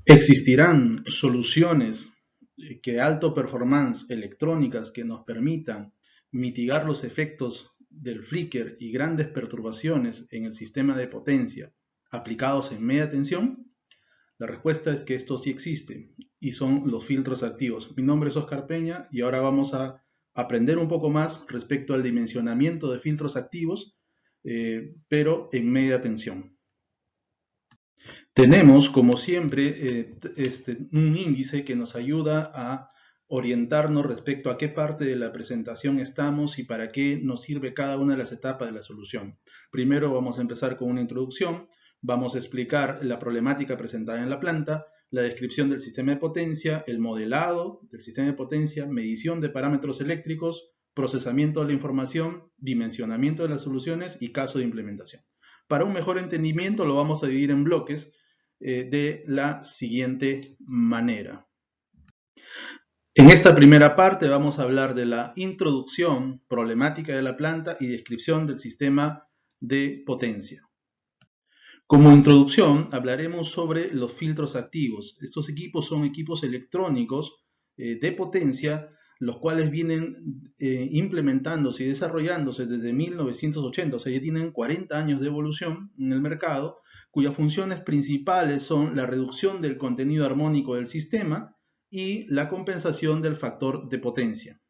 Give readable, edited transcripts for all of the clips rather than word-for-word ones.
Existirán soluciones que alto performance electrónicas que nos permitan mitigar los efectos del flicker y grandes perturbaciones en el sistema de potencia aplicados en media tensión. La respuesta es que esto sí existe y son los filtros activos. Mi nombre es Oscar Peña y ahora vamos a aprender un poco más respecto al dimensionamiento de filtros activos, pero en media tensión. Tenemos, como siempre, un índice que nos ayuda a orientarnos respecto a qué parte de la presentación estamos y para qué nos sirve cada una de las etapas de la solución. Primero vamos a empezar con una introducción, vamos a explicar la problemática presentada en la planta, la descripción del sistema de potencia, el modelado del sistema de potencia, medición de parámetros eléctricos, procesamiento de la información, dimensionamiento de las soluciones y caso de implementación. Para un mejor entendimiento lo vamos a dividir en bloques de la siguiente manera. En esta primera parte vamos a hablar de la introducción, problemática de la planta y descripción del sistema de potencia. Como introducción hablaremos sobre los filtros activos. Estos equipos son equipos electrónicos de potencia, los cuales vienen implementándose y desarrollándose desde 1980, o sea, ya tienen 40 años de evolución en el mercado, cuyas funciones principales son la reducción del contenido armónico del sistema y la compensación del factor de potencia.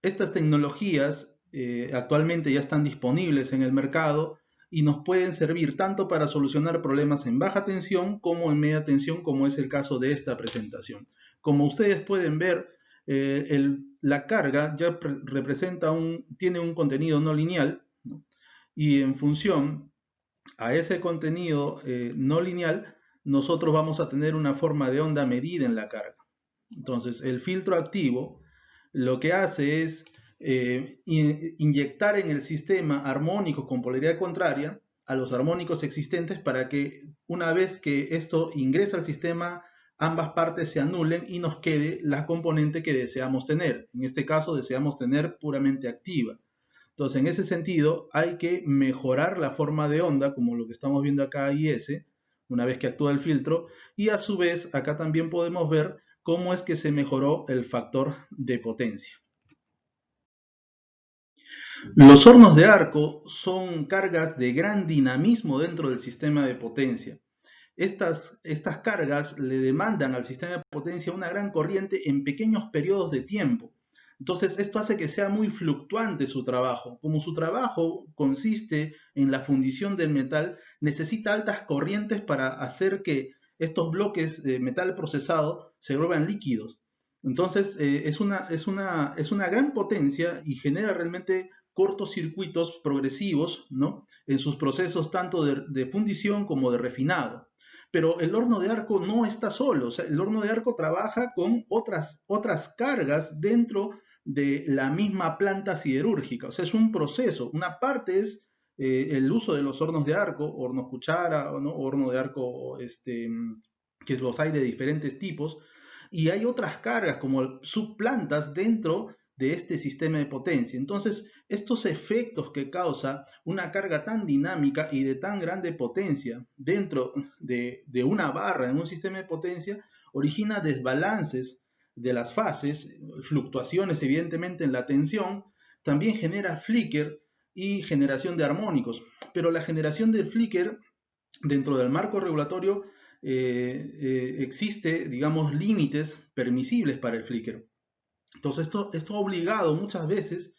Estas tecnologías actualmente ya están disponibles en el mercado y nos pueden servir tanto para solucionar problemas en baja tensión como en media tensión, como es el caso de esta presentación. Como ustedes pueden ver, la carga ya representa tiene un contenido no lineal, ¿no? Y en función a ese contenido no lineal, nosotros vamos a tener una forma de onda medida en la carga. Entonces, el filtro activo lo que hace es inyectar en el sistema armónicos con polaridad contraria a los armónicos existentes para que una vez que esto ingresa al sistema, ambas partes se anulen y nos quede la componente que deseamos tener. En este caso, deseamos tener puramente activa. Entonces, en ese sentido, hay que mejorar la forma de onda, como lo que estamos viendo acá IS, una vez que actúa el filtro, y a su vez, acá también podemos ver cómo es que se mejoró el factor de potencia. Los hornos de arco son cargas de gran dinamismo dentro del sistema de potencia. Estas cargas le demandan al sistema de potencia una gran corriente en pequeños periodos de tiempo. Entonces, esto hace que sea muy fluctuante su trabajo. Como su trabajo consiste en la fundición del metal, necesita altas corrientes para hacer que estos bloques de metal procesado se vuelvan líquidos. Entonces, es una gran potencia y genera realmente cortocircuitos progresivos, ¿no? En sus procesos tanto de fundición como de refinado. Pero el horno de arco no está solo, o sea, el horno de arco trabaja con otras cargas dentro de la misma planta siderúrgica, o sea, es un proceso. Una parte es el uso de los hornos de arco, horno cuchara, ¿no? Horno de arco, que los hay de diferentes tipos, y hay otras cargas como subplantas dentro de este sistema de potencia. Entonces, estos efectos que causa una carga tan dinámica y de tan grande potencia dentro de una barra en un sistema de potencia origina desbalances de las fases, fluctuaciones evidentemente en la tensión, también genera flicker y generación de armónicos. Pero la generación del flicker dentro del marco regulatorio existe, digamos, límites permisibles para el flicker. Entonces, esto ha obligado muchas veces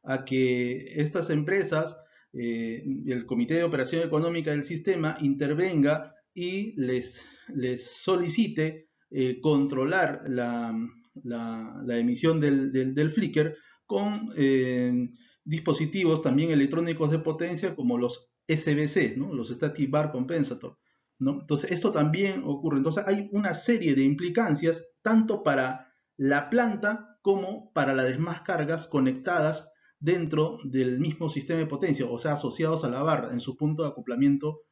a que estas empresas, el Comité de Operación Económica del Sistema, intervenga y les solicite controlar la emisión del flicker con dispositivos también electrónicos de potencia como los SBC, ¿no? Los Static Bar Compensator, ¿no? Entonces, esto también ocurre. Entonces, hay una serie de implicancias tanto para la planta como para las demás cargas conectadas dentro del mismo sistema de potencia, o sea, asociados a la barra en su punto de acoplamiento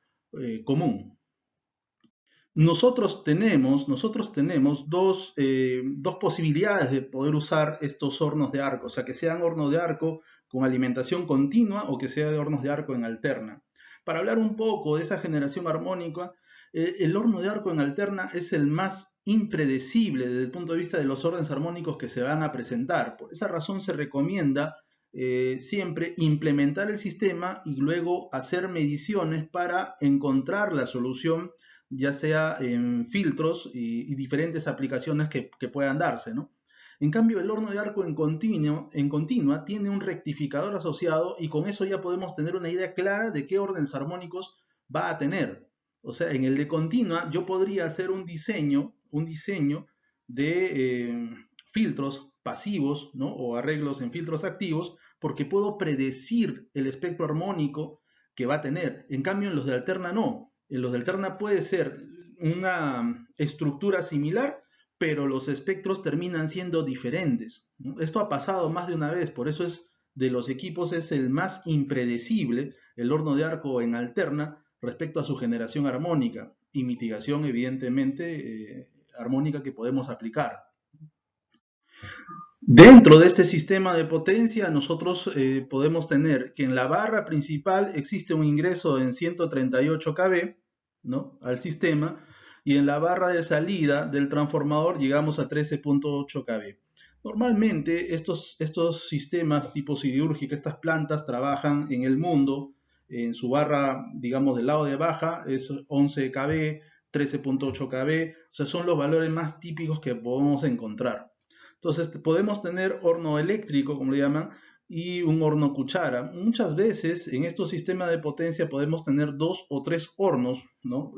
común. Nosotros tenemos dos posibilidades de poder usar estos hornos de arco, o sea, que sean hornos de arco con alimentación continua o que sea de hornos de arco en alterna. Para hablar un poco de esa generación armónica, El horno de arco en alterna es el más impredecible desde el punto de vista de los órdenes armónicos que se van a presentar. Por esa razón se recomienda siempre implementar el sistema y luego hacer mediciones para encontrar la solución, ya sea en filtros y diferentes aplicaciones que puedan darse, ¿no? En cambio, el horno de arco en continua tiene un rectificador asociado y con eso ya podemos tener una idea clara de qué órdenes armónicos va a tener. O sea, en el de continua yo podría hacer un diseño de filtros pasivos, ¿no? O arreglos en filtros activos, porque puedo predecir el espectro armónico que va a tener. En cambio, en los de alterna no. En los de alterna puede ser una estructura similar, pero los espectros terminan siendo diferentes, ¿no? Esto ha pasado más de una vez, por eso es de los equipos es el más impredecible, el horno de arco en alterna, respecto a su generación armónica y mitigación, evidentemente, armónica que podemos aplicar. Dentro de este sistema de potencia, nosotros podemos tener que en la barra principal existe un ingreso en 138 kV, ¿no?, al sistema, y en la barra de salida del transformador llegamos a 13.8 kV. Normalmente estos sistemas tipo siderúrgica, estas plantas trabajan en el mundo, en su barra, digamos, del lado de baja es 11 kV, 13.8 kV, o sea, son los valores más típicos que podemos encontrar. Entonces podemos tener horno eléctrico, como le llaman, y un horno cuchara. Muchas veces en estos sistemas de potencia podemos tener 2 o 3 hornos, ¿no?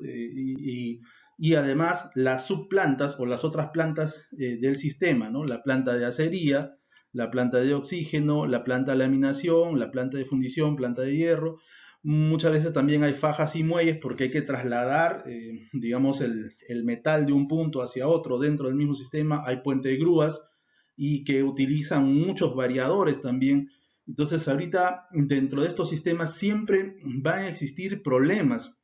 Y además las subplantas o las otras plantas del sistema, ¿no? La planta de acería, la planta de oxígeno, la planta de laminación, la planta de fundición, planta de hierro. Muchas veces también hay fajas y muelles porque hay que trasladar, digamos, el metal de un punto hacia otro dentro del mismo sistema. Hay puente de grúas y que utilizan muchos variadores también. Entonces ahorita dentro de estos sistemas siempre van a existir problemas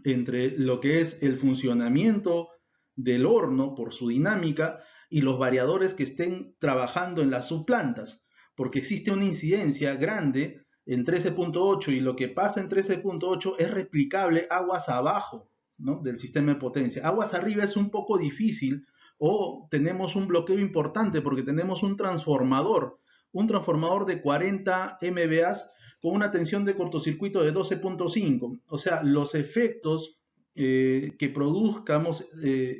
entre lo que es el funcionamiento del horno por su dinámica y los variadores que estén trabajando en las subplantas, porque existe una incidencia grande en 13.8 y lo que pasa en 13.8 es replicable aguas abajo, ¿no?, del sistema de potencia. Aguas arriba es un poco difícil o tenemos un bloqueo importante porque tenemos un transformador de 40 MVA con una tensión de cortocircuito de 12.5. O sea, los efectos que produzcamos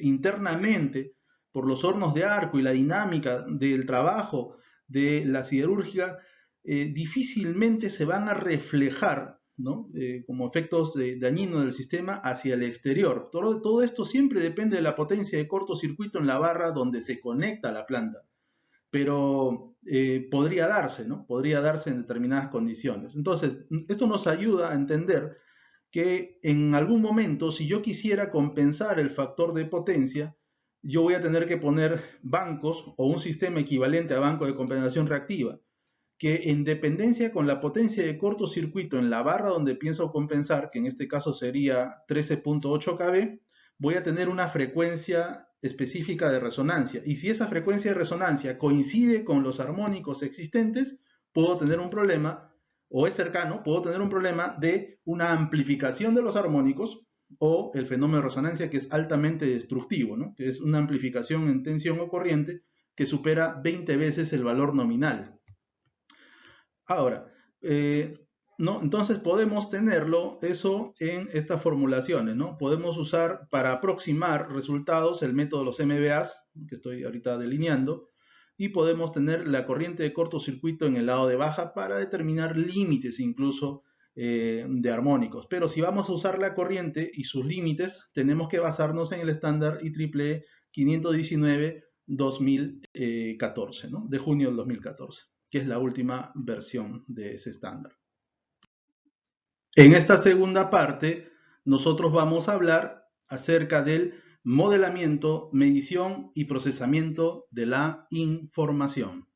internamente por los hornos de arco y la dinámica del trabajo de la siderúrgica difícilmente se van a reflejar, ¿no?, como efectos dañinos del sistema hacia el exterior. Todo esto siempre depende de la potencia de cortocircuito en la barra donde se conecta la planta, pero podría darse, ¿no? Podría darse en determinadas condiciones. Entonces, esto nos ayuda a entender que en algún momento, si yo quisiera compensar el factor de potencia, yo voy a tener que poner bancos o un sistema equivalente a banco de compensación reactiva, que en dependencia con la potencia de cortocircuito en la barra donde pienso compensar, que en este caso sería 13.8 kV, voy a tener una frecuencia específica de resonancia. Y si esa frecuencia de resonancia coincide con los armónicos existentes, puedo tener un problema, o es cercano, puedo tener un problema de una amplificación de los armónicos o el fenómeno de resonancia, que es altamente destructivo, ¿no?, que es una amplificación en tensión o corriente que supera 20 veces el valor nominal. Ahora, ¿no?, entonces podemos tenerlo eso en estas formulaciones, ¿no? Podemos usar para aproximar resultados el método de los MVAs, que estoy ahorita delineando, y podemos tener la corriente de cortocircuito en el lado de baja para determinar límites incluso de armónicos. Pero si vamos a usar la corriente y sus límites, tenemos que basarnos en el estándar IEEE 519-2014, ¿no?, de junio del 2014. Que es la última versión de ese estándar. En esta segunda parte, nosotros vamos a hablar acerca del modelamiento, medición y procesamiento de la información.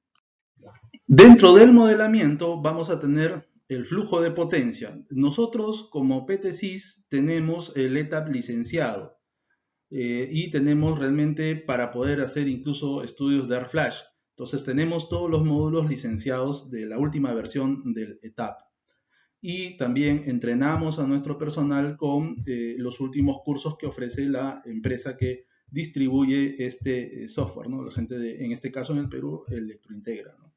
Dentro del modelamiento vamos a tener el flujo de potencia. Nosotros como PTSys tenemos el ETAP licenciado y tenemos realmente para poder hacer incluso estudios de AirFlash. Entonces tenemos todos los módulos licenciados de la última versión del ETAP. y también entrenamos a nuestro personal con los últimos cursos que ofrece la empresa que distribuye este software, ¿no? La gente en este caso en el Perú, Electrointegra, ¿no?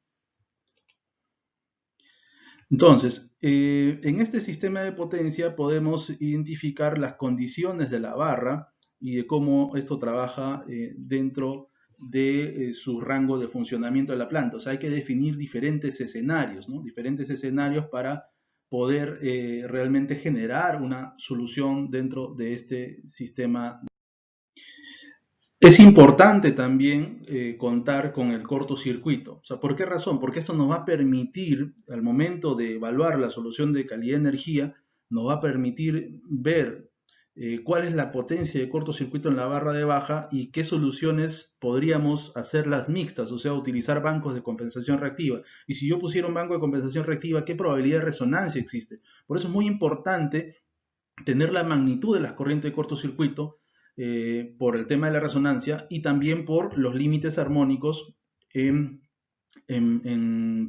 Entonces, en este sistema de potencia podemos identificar las condiciones de la barra y de cómo esto trabaja dentro de su rango de funcionamiento de la planta. O sea, hay que definir diferentes escenarios, ¿no? Diferentes escenarios para poder realmente generar una solución dentro de este sistema. Es importante también contar con el cortocircuito. O sea, ¿por qué razón? Porque esto nos va a permitir, al momento de evaluar la solución de calidad de energía, nos va a permitir ver cuál es la potencia de cortocircuito en la barra de baja y qué soluciones podríamos hacerlas mixtas, o sea, utilizar bancos de compensación reactiva. Y si yo pusiera un banco de compensación reactiva, ¿qué probabilidad de resonancia existe? Por eso es muy importante tener la magnitud de las corrientes de cortocircuito por el tema de la resonancia y también por los límites armónicos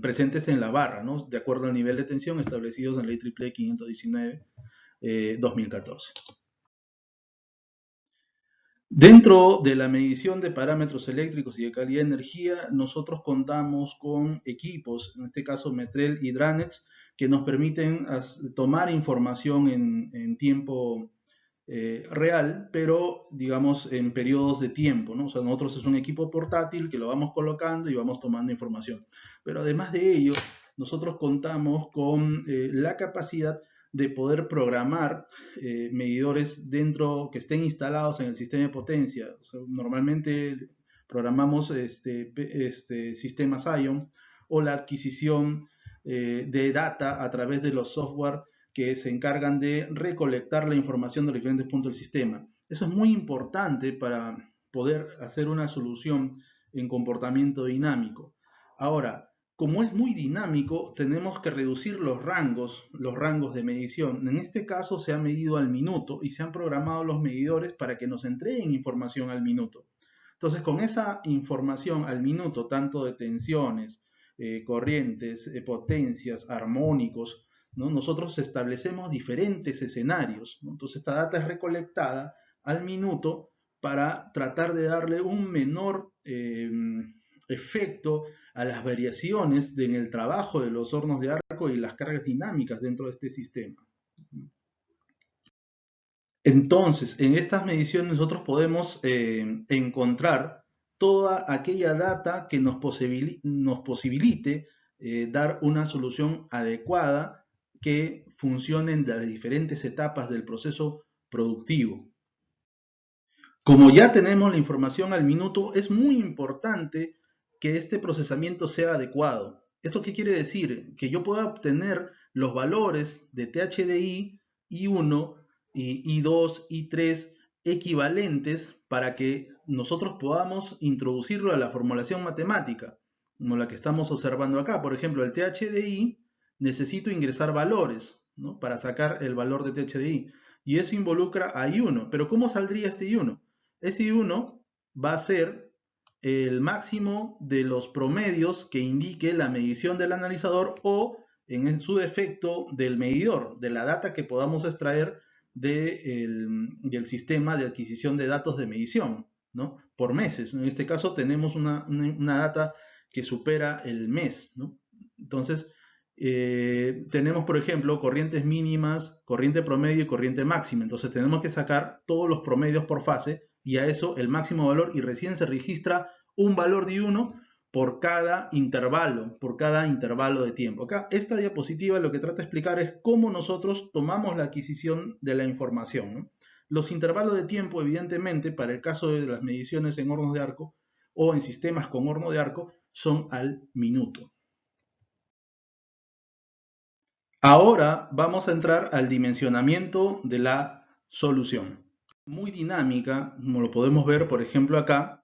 presentes en la barra, ¿no? De acuerdo al nivel de tensión establecidos en la IEEE 519 2014. Dentro de la medición de parámetros eléctricos y de calidad de energía, nosotros contamos con equipos, en este caso Metrel y Dranex, que nos permiten tomar información en tiempo real, pero digamos en periodos de tiempo, ¿no? O sea, nosotros es un equipo portátil que lo vamos colocando y vamos tomando información. Pero además de ello, nosotros contamos con la capacidad de poder programar medidores dentro que estén instalados en el sistema de potencia. O sea, normalmente programamos sistemas ION o la adquisición de data a través de los software que se encargan de recolectar la información de los diferentes puntos del sistema. Eso es muy importante para poder hacer una solución en comportamiento dinámico. Ahora, como es muy dinámico, tenemos que reducir los rangos de medición. En este caso se ha medido al minuto y se han programado los medidores para que nos entreguen información al minuto. Entonces, con esa información al minuto, tanto de tensiones, corrientes, potencias, armónicos, ¿no? Nosotros establecemos diferentes escenarios, ¿no? Entonces, esta data es recolectada al minuto para tratar de darle un menor efecto a las variaciones en el trabajo de los hornos de arco y las cargas dinámicas dentro de este sistema. Entonces, en estas mediciones nosotros podemos encontrar toda aquella data que nos posibilite dar una solución adecuada que funcione en las diferentes etapas del proceso productivo. Como ya tenemos la información al minuto, es muy importante que este procesamiento sea adecuado. ¿Esto qué quiere decir? Que yo pueda obtener los valores de THDI I1 y I2, I3 equivalentes para que nosotros podamos introducirlo a la formulación matemática, como la que estamos observando acá. Por ejemplo, el THDI necesito ingresar valores, ¿no? Para sacar el valor de THDI. Y eso involucra a I1. Pero ¿cómo saldría este I1? Ese I1 va a ser el máximo de los promedios que indique la medición del analizador o, en su defecto, del medidor, de la data que podamos extraer del sistema de adquisición de datos de medición, ¿no? Por meses. En este caso tenemos una data que supera el mes, ¿no? Entonces, tenemos, por ejemplo, corrientes mínimas, corriente promedio y corriente máxima. Entonces tenemos que sacar todos los promedios por fase y a eso el máximo valor y recién se registra un valor de I1 por cada intervalo de tiempo. Acá esta diapositiva lo que trata de explicar es cómo nosotros tomamos la adquisición de la información, ¿no? Los intervalos de tiempo, evidentemente, para el caso de las mediciones en hornos de arco o en sistemas con horno de arco, son al minuto. Ahora vamos a entrar al dimensionamiento de la solución. Muy dinámica, como lo podemos ver, por ejemplo, acá,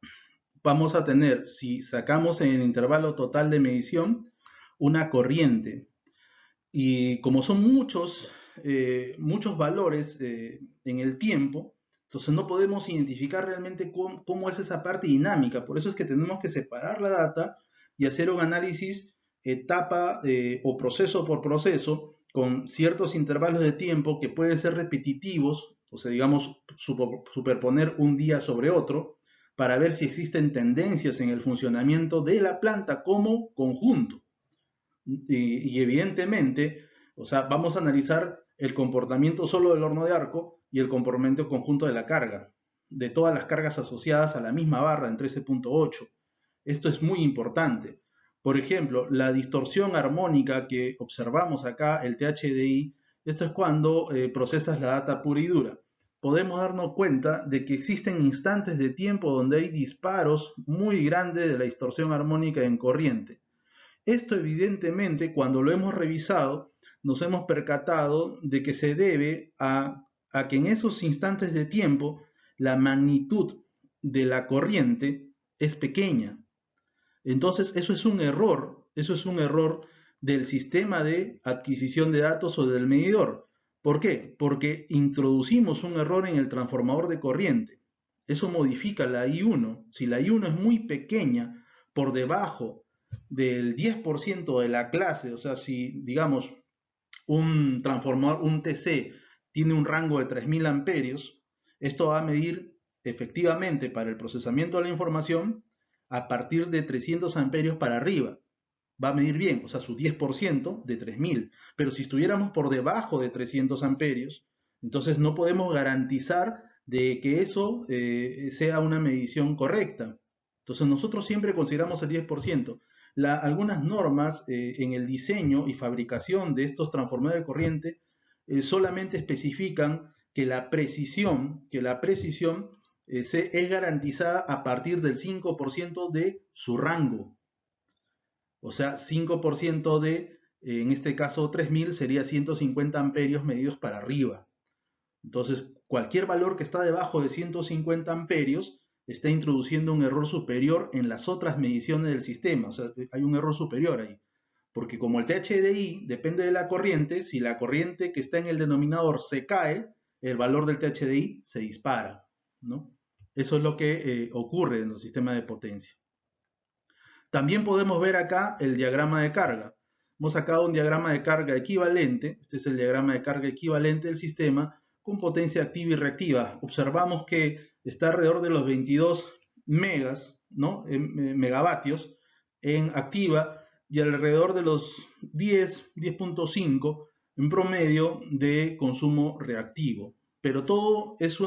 vamos a tener, si sacamos en el intervalo total de medición, una corriente. Y como son muchos valores en el tiempo, entonces no podemos identificar realmente cómo es esa parte dinámica. Por eso es que tenemos que separar la data y hacer un análisis etapa o proceso por proceso con ciertos intervalos de tiempo que pueden ser repetitivos, o sea, digamos, superponer un día sobre otro, para ver si existen tendencias en el funcionamiento de la planta como conjunto. Y evidentemente, o sea, vamos a analizar el comportamiento solo del horno de arco y el comportamiento conjunto de la carga, de todas las cargas asociadas a la misma barra en 13.8. Esto es muy importante. Por ejemplo, la distorsión armónica que observamos acá, el THDI, esto es cuando procesas la data pura y dura. Podemos darnos cuenta de que existen instantes de tiempo donde hay disparos muy grandes de la distorsión armónica en corriente. Esto evidentemente, cuando lo hemos revisado, nos hemos percatado de que se debe a que en esos instantes de tiempo la magnitud de la corriente es pequeña. Entonces, eso es un error del sistema de adquisición de datos o del medidor. ¿Por qué? Porque introducimos un error en el transformador de corriente. Eso modifica la I1. Si la I1 es muy pequeña, por debajo del 10% de la clase, o sea, si digamos un transformador, un TC, tiene un rango de 3000 amperios, esto va a medir efectivamente para el procesamiento de la información a partir de 300 amperios para arriba. Va a medir bien, o sea, su 10% de 3000. Pero si estuviéramos por debajo de 300 amperios, entonces no podemos garantizar de que eso sea una medición correcta. Entonces nosotros siempre consideramos el 10%. Algunas normas en el diseño y fabricación de estos transformadores de corriente solamente especifican que es garantizada a partir del 5% de su rango. O sea, 5% de, en este caso 3000, sería 150 amperios medidos para arriba. Entonces, cualquier valor que está debajo de 150 amperios está introduciendo un error superior en las otras mediciones del sistema. O sea, hay un error superior ahí. Porque como el THDI depende de la corriente, si la corriente que está en el denominador se cae, el valor del THDI se dispara, ¿no? Eso es lo que ocurre en los sistemas de potencia. También podemos ver acá el diagrama de carga. Hemos sacado un diagrama de carga equivalente. Este es el diagrama de carga equivalente del sistema con potencia activa y reactiva. Observamos que está alrededor de los 22 megas, ¿no? Megavatios en activa y alrededor de los 10.5 en promedio de consumo reactivo. Pero todo es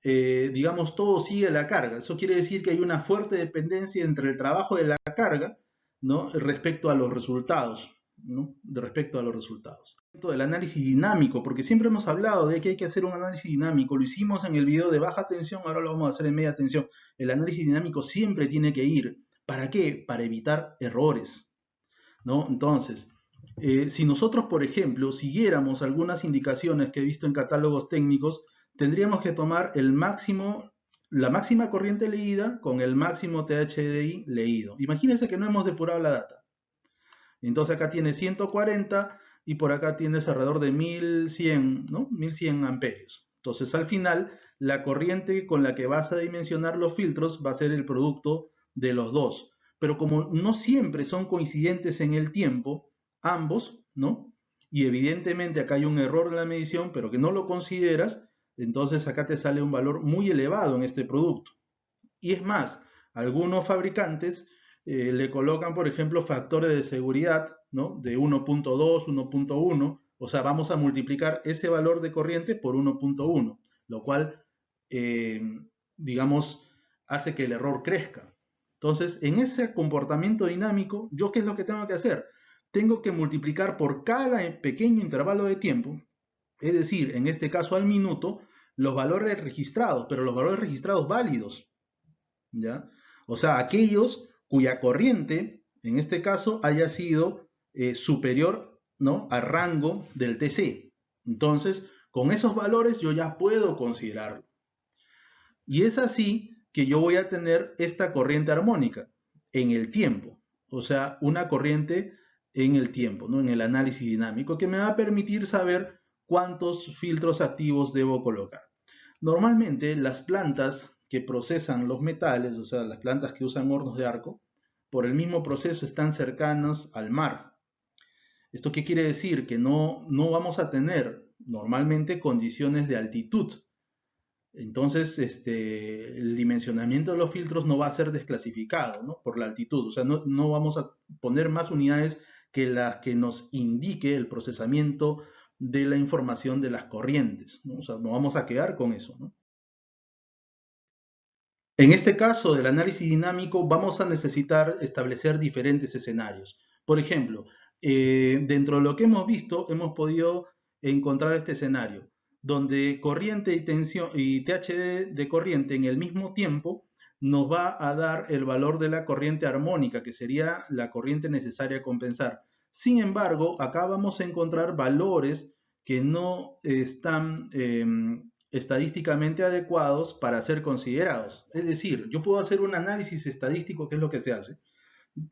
digamos, todo sigue la carga. Eso quiere decir que hay una fuerte dependencia entre el trabajo de la carga, ¿no? Respecto a los resultados, ¿no? Respecto a los resultados. Del análisis dinámico, porque siempre hemos hablado de que hay que hacer un análisis dinámico. Lo hicimos en el video de baja tensión, ahora lo vamos a hacer en media tensión. El análisis dinámico siempre tiene que ir. ¿Para qué? Para evitar errores, ¿no? Entonces, si nosotros, por ejemplo, siguiéramos algunas indicaciones que he visto en catálogos técnicos, tendríamos que tomar la máxima corriente leída con el máximo THDI leído. Imagínense que no hemos depurado la data. Entonces acá tienes 140 y por acá tienes alrededor de 1100, ¿no? 1100 amperios. Entonces al final la corriente con la que vas a dimensionar los filtros va a ser el producto de los dos. Pero como no siempre son coincidentes en el tiempo, ambos, ¿no? Y evidentemente acá hay un error en la medición, pero que no lo consideras, entonces acá te sale un valor muy elevado en este producto. Y es más, algunos fabricantes le colocan, por ejemplo, factores de seguridad, ¿no? De 1.2, 1.1, o sea, vamos a multiplicar ese valor de corriente por 1.1, lo cual, eh, digamos, hace que el error crezca. Entonces, en ese comportamiento dinámico, ¿yo qué es lo que tengo que hacer? Tengo que multiplicar por cada pequeño intervalo de tiempo, es decir, en este caso al minuto, los valores registrados, pero los valores registrados válidos, ¿ya? O sea, aquellos cuya corriente, en este caso, haya sido superior, ¿no?, al rango del TC. Entonces, con esos valores yo ya puedo considerarlo. Y es así que yo voy a tener esta corriente armónica en el tiempo, o sea, una corriente en el tiempo, ¿no?, en el análisis dinámico, que me va a permitir saber cuántos filtros activos debo colocar. Normalmente las plantas que procesan los metales, o sea, las plantas que usan hornos de arco, por el mismo proceso están cercanas al mar. ¿Esto qué quiere decir? Que no vamos a tener normalmente condiciones de altitud. Entonces, el dimensionamiento de los filtros no va a ser desclasificado, ¿no? Por la altitud. O sea, no vamos a poner más unidades que las que nos indique el procesamiento de la información de las corrientes, ¿no? O sea, no vamos a quedar con eso, ¿no? En este caso del análisis dinámico vamos a necesitar establecer diferentes escenarios. Por ejemplo, dentro de lo que hemos visto, hemos podido encontrar este escenario, donde corriente y tensión y THD de corriente en el mismo tiempo nos va a dar el valor de la corriente armónica, que sería la corriente necesaria a compensar. Sin embargo, acá vamos a encontrar valores que no están estadísticamente adecuados para ser considerados. Es decir, yo puedo hacer un análisis estadístico, que es lo que se hace,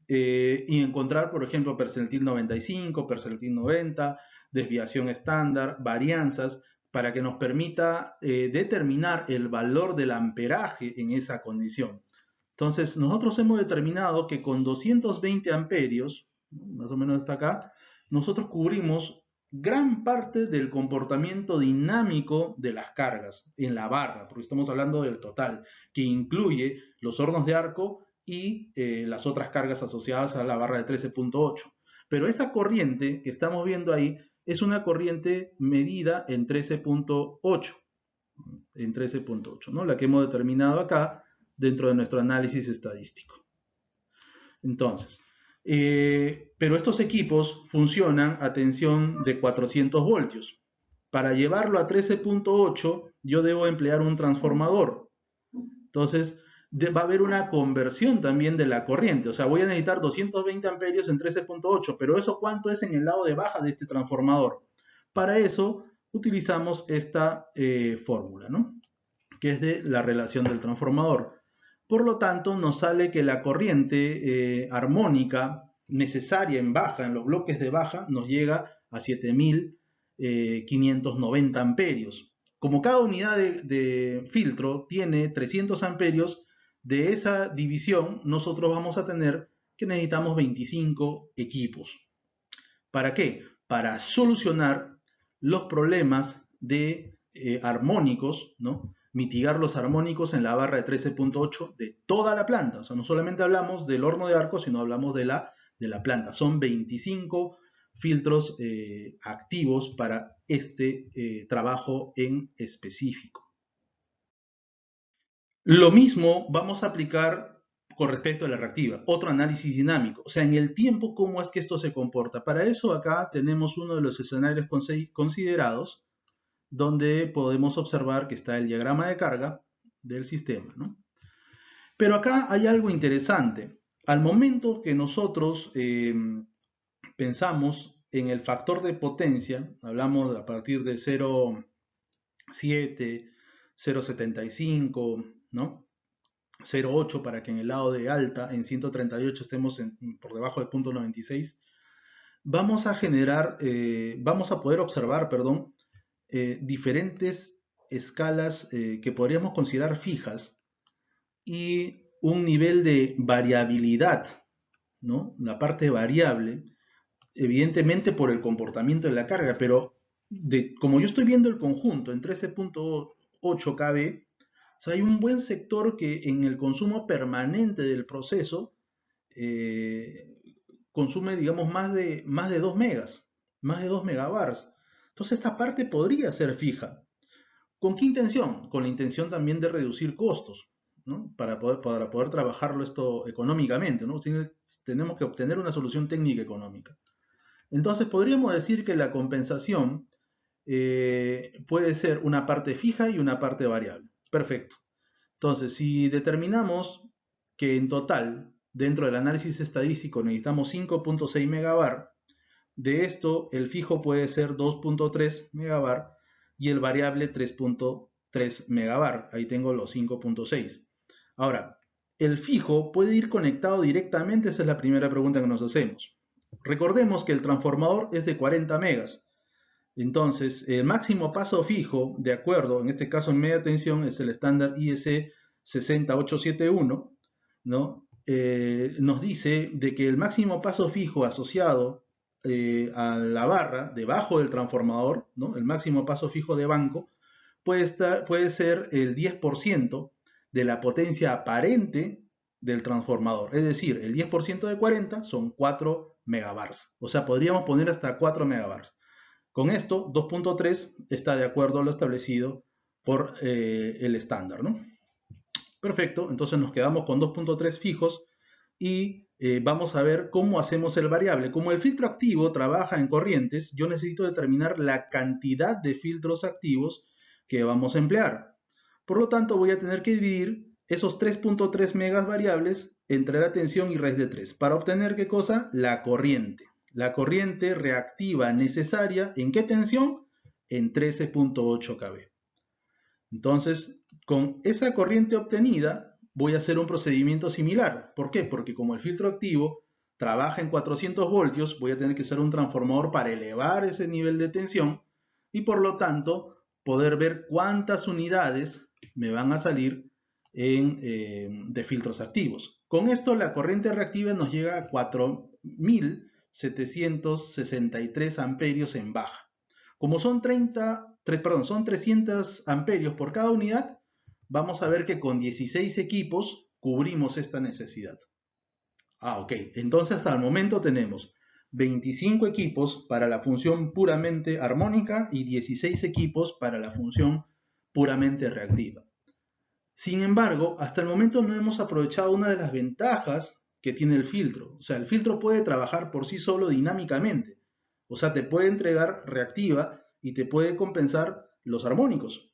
y encontrar, por ejemplo, percentil 95, percentil 90, desviación estándar, varianzas, para que nos permita determinar el valor del amperaje en esa condición. Entonces, nosotros hemos determinado que con 220 amperios, más o menos hasta acá, nosotros cubrimos gran parte del comportamiento dinámico de las cargas en la barra, porque estamos hablando del total, que incluye los hornos de arco y las otras cargas asociadas a la barra de 13.8. Pero esa corriente que estamos viendo ahí es una corriente medida en 13.8, ¿no? La que hemos determinado acá dentro de nuestro análisis estadístico. Entonces, pero estos equipos funcionan a tensión de 400 voltios. Para llevarlo a 13.8, yo debo emplear un transformador. Entonces, va a haber una conversión también de la corriente. O sea, voy a necesitar 220 amperios en 13.8, pero ¿eso cuánto es en el lado de baja de este transformador? Para eso utilizamos esta fórmula, ¿no? Que es de la relación del transformador. Por lo tanto, nos sale que la corriente armónica necesaria en baja, en los bloques de baja, nos llega a 7590 amperios. Como cada unidad de filtro tiene 300 amperios, de esa división nosotros vamos a tener que necesitamos 25 equipos. ¿Para qué? Para solucionar los problemas de armónicos, ¿no? Mitigar los armónicos en la barra de 13.8 de toda la planta. O sea, no solamente hablamos del horno de arco, sino hablamos de la planta. Son 25 filtros activos para este trabajo en específico. Lo mismo vamos a aplicar con respecto a la reactiva, otro análisis dinámico, o sea, en el tiempo, cómo es que esto se comporta. Para eso acá tenemos uno de los escenarios considerados, donde podemos observar que está el diagrama de carga del sistema, ¿no? Pero acá hay algo interesante. Al momento que nosotros pensamos en el factor de potencia, hablamos a partir de 0,7, 0,75, ¿no? 0,8 para que en el lado de alta, en 138, estemos por debajo de 0,96, vamos a generar, vamos a poder observar, perdón, diferentes escalas que podríamos considerar fijas y un nivel de variabilidad, ¿no? La parte variable, evidentemente por el comportamiento de la carga, pero como yo estoy viendo el conjunto en 13.8 kb, o sea, hay un buen sector que en el consumo permanente del proceso eh, consume, digamos, más de 2 megas, más de 2 megabars. Entonces esta parte podría ser fija. ¿Con qué intención? Con la intención también de reducir costos, ¿no? Para poder trabajarlo esto económicamente, ¿no? Tenemos que obtener una solución técnica económica. Entonces podríamos decir que la compensación puede ser una parte fija y una parte variable. Perfecto. Entonces, si determinamos que en total, dentro del análisis estadístico, necesitamos 5.6 megabar, de esto el fijo puede ser 2.3 megabar y el variable 3.3 megabar. Ahí tengo los 5.6. Ahora, el fijo puede ir conectado directamente, esa es la primera pregunta que nos hacemos. Recordemos que el transformador es de 40 megas. Entonces, el máximo paso fijo, de acuerdo, en este caso en media tensión, es el estándar IEC 60871, ¿no? Nos dice de que el máximo paso fijo asociado a la barra debajo del transformador, ¿no? El máximo paso fijo de banco, puede ser el 10% de la potencia aparente del transformador. Es decir, el 10% de 40 son 4 megabars. O sea, podríamos poner hasta 4 megabars. Con esto, 2.3 está de acuerdo a lo establecido por el estándar, ¿no? Perfecto, entonces nos quedamos con 2.3 fijos y vamos a ver cómo hacemos el variable. Como el filtro activo trabaja en corrientes, yo necesito determinar la cantidad de filtros activos que vamos a emplear. Por lo tanto, voy a tener que dividir esos 3.3 megas variables entre la tensión y raíz de 3 para obtener, ¿qué cosa? La corriente. La corriente reactiva necesaria, ¿en qué tensión? En 13.8 kV. Entonces, con esa corriente obtenida, voy a hacer un procedimiento similar. ¿Por qué? Porque como el filtro activo trabaja en 400 voltios, voy a tener que hacer un transformador para elevar ese nivel de tensión y por lo tanto poder ver cuántas unidades me van a salir de filtros activos. Con esto la corriente reactiva nos llega a 4.763 amperios en baja. Como son 300 amperios por cada unidad, vamos a ver que con 16 equipos cubrimos esta necesidad. Ok, entonces hasta el momento tenemos 25 equipos para la función puramente armónica y 16 equipos para la función puramente reactiva. Sin embargo, hasta el momento no hemos aprovechado una de las ventajas que tiene el filtro. O sea, el filtro puede trabajar por sí solo dinámicamente. O sea, te puede entregar reactiva y te puede compensar los armónicos.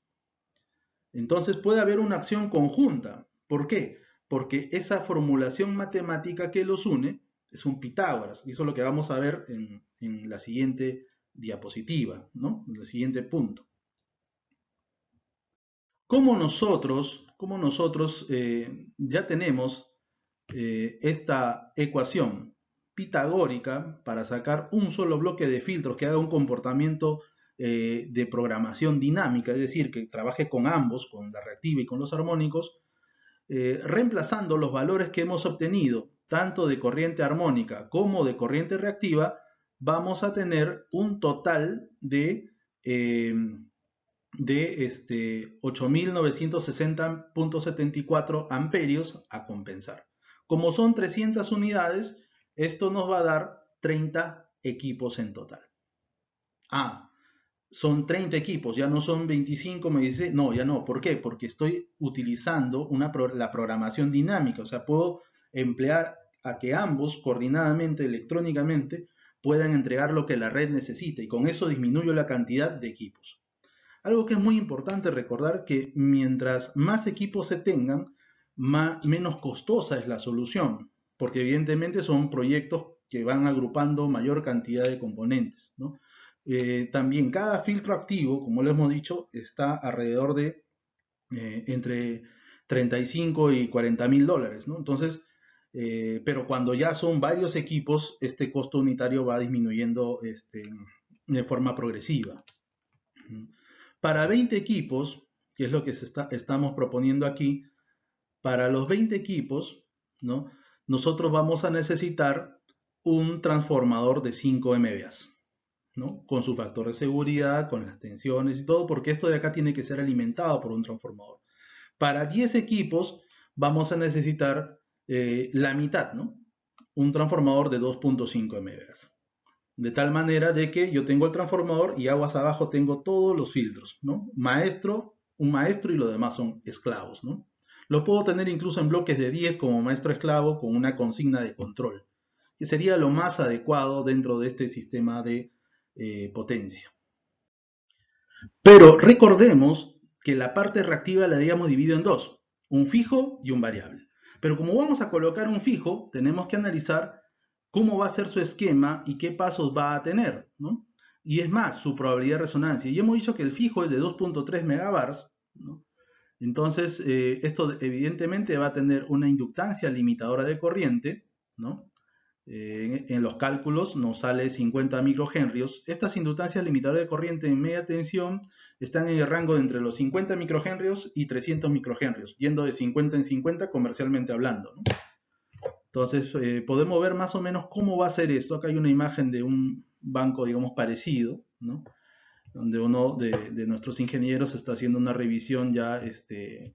Entonces puede haber una acción conjunta. ¿Por qué? Porque esa formulación matemática que los une es un Pitágoras. Y eso es lo que vamos a ver en la siguiente diapositiva, ¿no? En el siguiente punto. ¿Cómo nosotros ya tenemos esta ecuación pitagórica para sacar un solo bloque de filtros que haga un comportamiento de programación dinámica, es decir, que trabaje con ambos, con la reactiva y con los armónicos, reemplazando los valores que hemos obtenido, tanto de corriente armónica como de corriente reactiva, vamos a tener un total de 8.960.74 amperios a compensar. Como son 300 unidades, esto nos va a dar 30 equipos en total. Son 30 equipos, ya no son 25, me dice, no, ya no. ¿Por qué? Porque estoy utilizando la programación dinámica, o sea, puedo emplear a que ambos coordinadamente, electrónicamente, puedan entregar lo que la red necesita y con eso disminuyo la cantidad de equipos. Algo que es muy importante recordar que mientras más equipos se tengan, menos costosa es la solución, porque evidentemente son proyectos que van agrupando mayor cantidad de componentes, ¿no? También cada filtro activo, como lo hemos dicho, está alrededor de entre 35 y 40 mil dólares, ¿no? Entonces, pero cuando ya son varios equipos, este costo unitario va disminuyendo de forma progresiva. Para 20 equipos, que es lo que estamos proponiendo aquí, para los 20 equipos, ¿no? Nosotros vamos a necesitar un transformador de 5 MVA, ¿no? Con su factor de seguridad, con las tensiones y todo, porque esto de acá tiene que ser alimentado por un transformador. Para 10 equipos vamos a necesitar la mitad, ¿no? Un transformador de 2.5 MVA. De tal manera de que yo tengo el transformador y aguas abajo tengo todos los filtros, ¿no? Un maestro y los demás son esclavos, ¿no? Lo puedo tener incluso en bloques de 10 como maestro esclavo con una consigna de control, que sería lo más adecuado dentro de este sistema de potencia. Pero recordemos que la parte reactiva la habíamos dividido en dos, un fijo y un variable. Pero como vamos a colocar un fijo, tenemos que analizar cómo va a ser su esquema y qué pasos va a tener, ¿no? Y es más, su probabilidad de resonancia. Y hemos dicho que el fijo es de 2.3 megabars, ¿no? Entonces, esto evidentemente va a tener una inductancia limitadora de corriente, ¿no? En los cálculos nos sale 50 microhenrios. Estas inductancias limitadoras de corriente en media tensión están en el rango de entre los 50 microhenrios y 300 microhenrios, yendo de 50 en 50 comercialmente hablando, ¿no? Entonces, podemos ver más o menos cómo va a ser esto. Acá hay una imagen de un banco, digamos, parecido, ¿no? Donde uno de nuestros ingenieros está haciendo una revisión ya de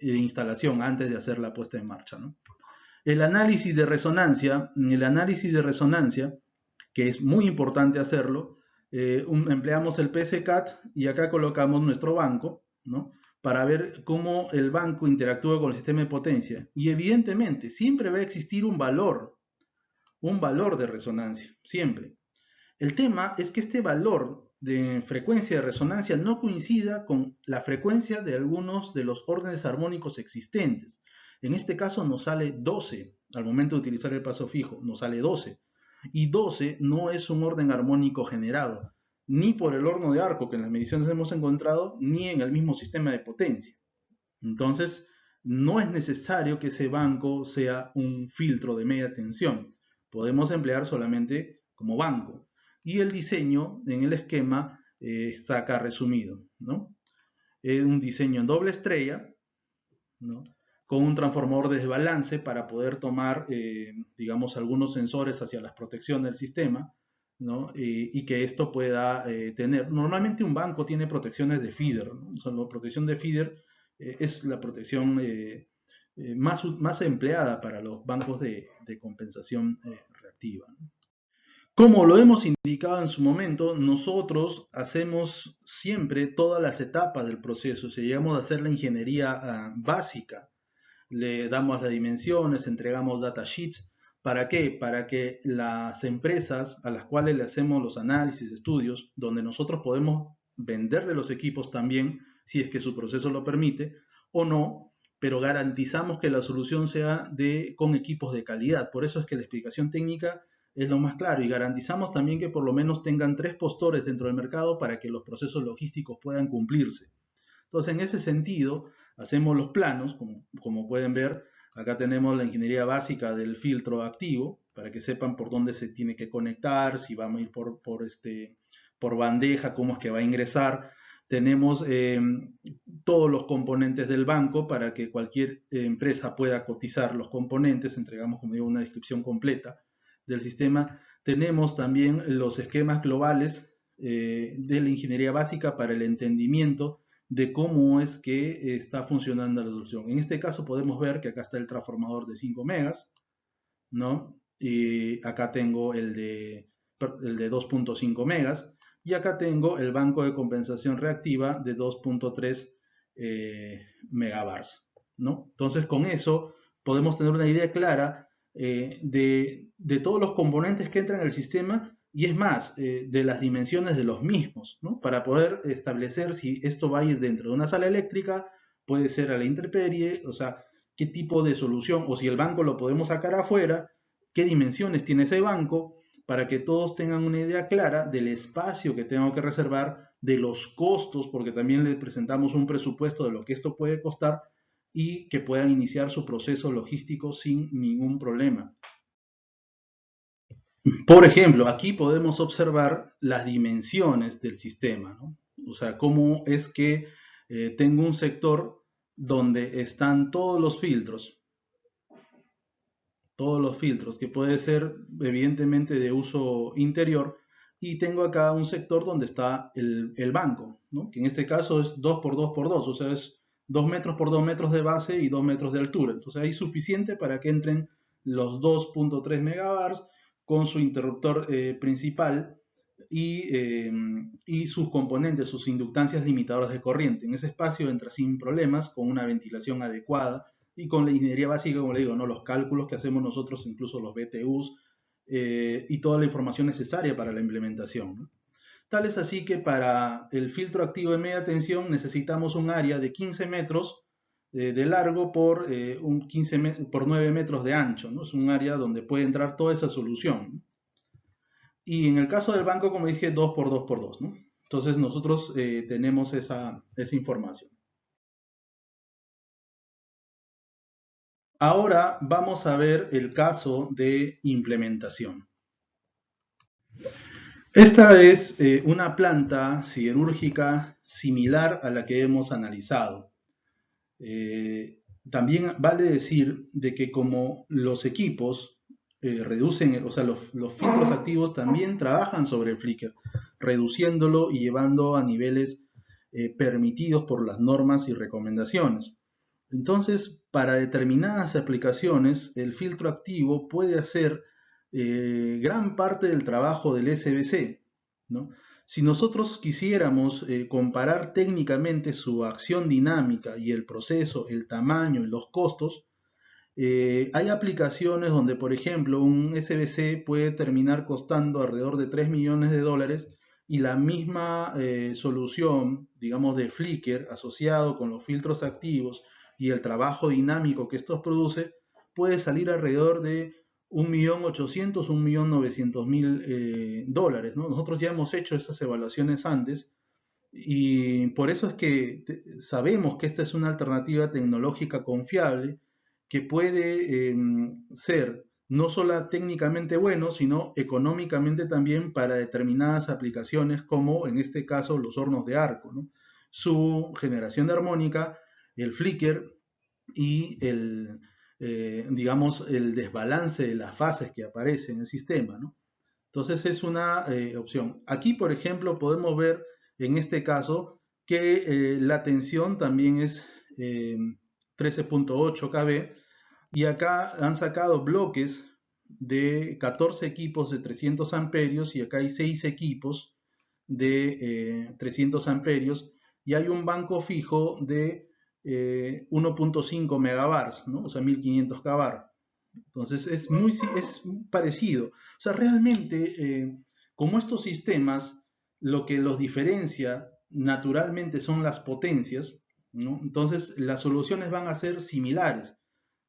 instalación antes de hacer la puesta en marcha, ¿no? El análisis de resonancia, que es muy importante hacerlo, empleamos el PSCAT y acá colocamos nuestro banco, ¿no? Para ver cómo el banco interactúa con el sistema de potencia. Y evidentemente, siempre va a existir un valor de resonancia, siempre. El tema es que este valor de frecuencia de resonancia no coincida con la frecuencia de algunos de los órdenes armónicos existentes. En este caso nos sale 12, al momento de utilizar el paso fijo, nos sale 12. Y 12 no es un orden armónico generado, ni por el horno de arco que en las mediciones hemos encontrado, ni en el mismo sistema de potencia. Entonces, no es necesario que ese banco sea un filtro de media tensión. Podemos emplear solamente como banco. Y el diseño en el esquema está acá resumido, ¿no? Es un diseño en doble estrella, ¿no? Con un transformador de desbalance para poder tomar, digamos, algunos sensores hacia las protecciones del sistema, ¿no? Y que esto pueda tener. Normalmente un banco tiene protecciones de feeder, ¿no? O sea, la protección de feeder es la protección más empleada para los bancos de compensación reactiva, ¿no? Como lo hemos indicado en su momento, nosotros hacemos siempre todas las etapas del proceso. Si llegamos a hacer la ingeniería básica, le damos las dimensiones, entregamos datasheets. ¿Para qué? Para que las empresas a las cuales le hacemos los análisis, estudios, donde nosotros podemos venderle los equipos también, si es que su proceso lo permite, o no, pero garantizamos que la solución sea con equipos de calidad. Por eso es que la explicación técnica es lo más claro y garantizamos también que por lo menos tengan 3 postores dentro del mercado para que los procesos logísticos puedan cumplirse. Entonces, en ese sentido, hacemos los planos, como pueden ver, acá tenemos la ingeniería básica del filtro activo, para que sepan por dónde se tiene que conectar, si vamos a ir por bandeja, cómo es que va a ingresar. Tenemos todos los componentes del banco para que cualquier empresa pueda cotizar los componentes. Entregamos, como digo, una descripción completa del sistema. Tenemos también los esquemas globales de la ingeniería básica para el entendimiento de cómo es que está funcionando la solución. En este caso podemos ver que acá está el transformador de 5 megas, ¿no? Y acá tengo el de 2.5 megas y acá tengo el banco de compensación reactiva de 2.3 megabars, ¿no? Entonces con eso podemos tener una idea clara de todos los componentes que entran en el sistema y es más, de las dimensiones de los mismos, ¿no? Para poder establecer si esto va a ir dentro de una sala eléctrica, puede ser a la intemperie, o sea, qué tipo de solución, o si el banco lo podemos sacar afuera, qué dimensiones tiene ese banco, para que todos tengan una idea clara del espacio que tengo que reservar, de los costos, porque también les presentamos un presupuesto de lo que esto puede costar y que puedan iniciar su proceso logístico sin ningún problema. Por ejemplo, aquí podemos observar las dimensiones del sistema, ¿no? O sea, cómo es que tengo un sector donde están todos los filtros, que puede ser evidentemente de uso interior, y tengo acá un sector donde está el banco, ¿no? Que en este caso es 2 por 2 por 2, o sea, es 2 metros por 2 metros de base y 2 metros de altura. Entonces hay suficiente para que entren los 2.3 megabars con su interruptor principal y sus componentes, sus inductancias limitadoras de corriente. En ese espacio entra sin problemas, con una ventilación adecuada y con la ingeniería básica, como le digo, ¿no? Los cálculos que hacemos nosotros, incluso los BTUs, y toda la información necesaria para la implementación, ¿no? Tal es así que para el filtro activo de media tensión necesitamos un área de 15 metros de largo por, 15 por 9 metros de ancho, ¿no? Es un área donde puede entrar toda esa solución. Y en el caso del banco, como dije, 2 por 2 por 2, ¿no? Entonces nosotros tenemos esa información. Ahora vamos a ver el caso de implementación. Esta es una planta siderúrgica similar a la que hemos analizado. También vale decir de que como los equipos reducen, o sea, los filtros activos también trabajan sobre el flicker, reduciéndolo y llevando a niveles permitidos por las normas y recomendaciones. Entonces, para determinadas aplicaciones, el filtro activo puede hacer gran parte del trabajo del SBC, ¿no? Si nosotros quisiéramos comparar técnicamente su acción dinámica y el proceso, el tamaño y los costos, hay aplicaciones donde, por ejemplo, un SBC puede terminar costando alrededor de 3 millones de dólares y la misma solución, digamos, de Flickr asociado con los filtros activos y el trabajo dinámico que estos produce, puede salir alrededor de 1.800.000, 1.900.000 dólares, ¿no? Nosotros ya hemos hecho esas evaluaciones antes y por eso es que sabemos que esta es una alternativa tecnológica confiable que puede ser no solo técnicamente bueno, sino económicamente también para determinadas aplicaciones como en este caso los hornos de arco, ¿no? Su generación de armónica, el flicker y digamos, el desbalance de las fases que aparece en el sistema, ¿no? Entonces es una opción. Aquí, por ejemplo, podemos ver en este caso que la tensión también es 13.8 kV y acá han sacado bloques de 14 equipos de 300 amperios y acá hay 6 equipos de 300 amperios y hay un banco fijo de 1.5 megabars, ¿no? O sea, 1500 kbar. Entonces es parecido. O sea, realmente, como estos sistemas, lo que los diferencia naturalmente son las potencias, ¿no? Entonces las soluciones van a ser similares.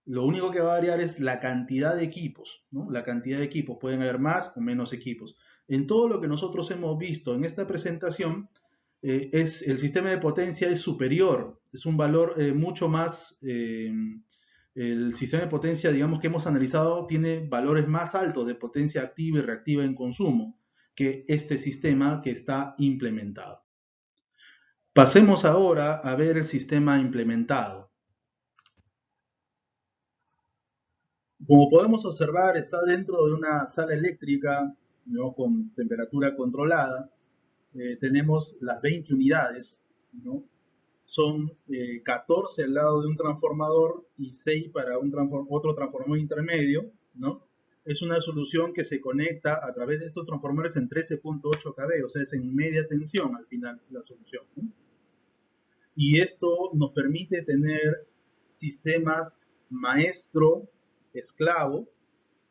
Lo único que va a variar es la cantidad de equipos, ¿no? La cantidad de equipos. Pueden haber más o menos equipos. En todo lo que nosotros hemos visto en esta presentación, el sistema de potencia es superior, es un valor mucho más el sistema de potencia, digamos, que hemos analizado, tiene valores más altos de potencia activa y reactiva en consumo que este sistema que está implementado. Pasemos ahora a ver el sistema implementado. Como podemos observar, está dentro de una sala eléctrica, ¿no? Con temperatura controlada. Tenemos las 20 unidades, ¿no? Son 14 al lado de un transformador y 6 para otro transformador intermedio, ¿no? Es una solución que se conecta a través de estos transformadores en 13.8 kV, o sea, es en media tensión al final la solución, ¿no? Y esto nos permite tener sistemas maestro-esclavo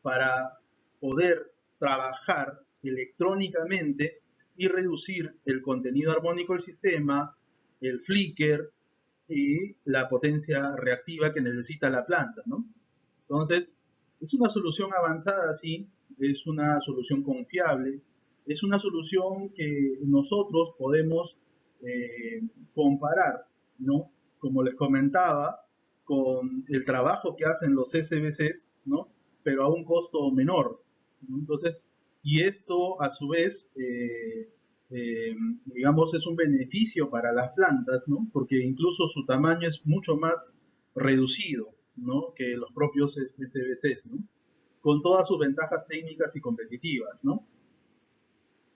para poder trabajar electrónicamente y reducir el contenido armónico del sistema, el flicker y la potencia reactiva que necesita la planta, ¿no? Entonces, es una solución avanzada, sí, es una solución confiable, es una solución que nosotros podemos comparar, ¿no? Como les comentaba, con el trabajo que hacen los SBCs, ¿no? Pero a un costo menor, ¿no? Entonces, y esto a su vez, digamos, es un beneficio para las plantas, ¿no? Porque incluso su tamaño es mucho más reducido, ¿no? Que los propios SBCs, ¿no? Con todas sus ventajas técnicas y competitivas, ¿no?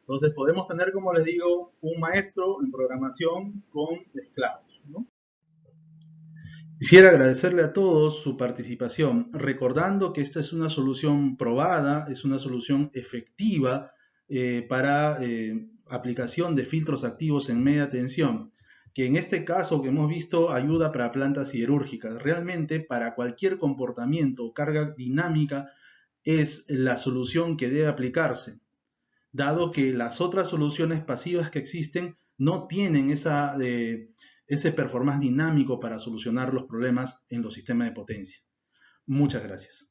Entonces podemos tener, como les digo, un maestro en programación con esclavos, ¿no? Quisiera agradecerle a todos su participación, recordando que esta es una solución probada, es una solución efectiva para aplicación de filtros activos en media tensión, que en este caso que hemos visto ayuda para plantas siderúrgicas. Realmente para cualquier comportamiento o carga dinámica es la solución que debe aplicarse, dado que las otras soluciones pasivas que existen no tienen ese performance dinámico para solucionar los problemas en los sistemas de potencia. Muchas gracias.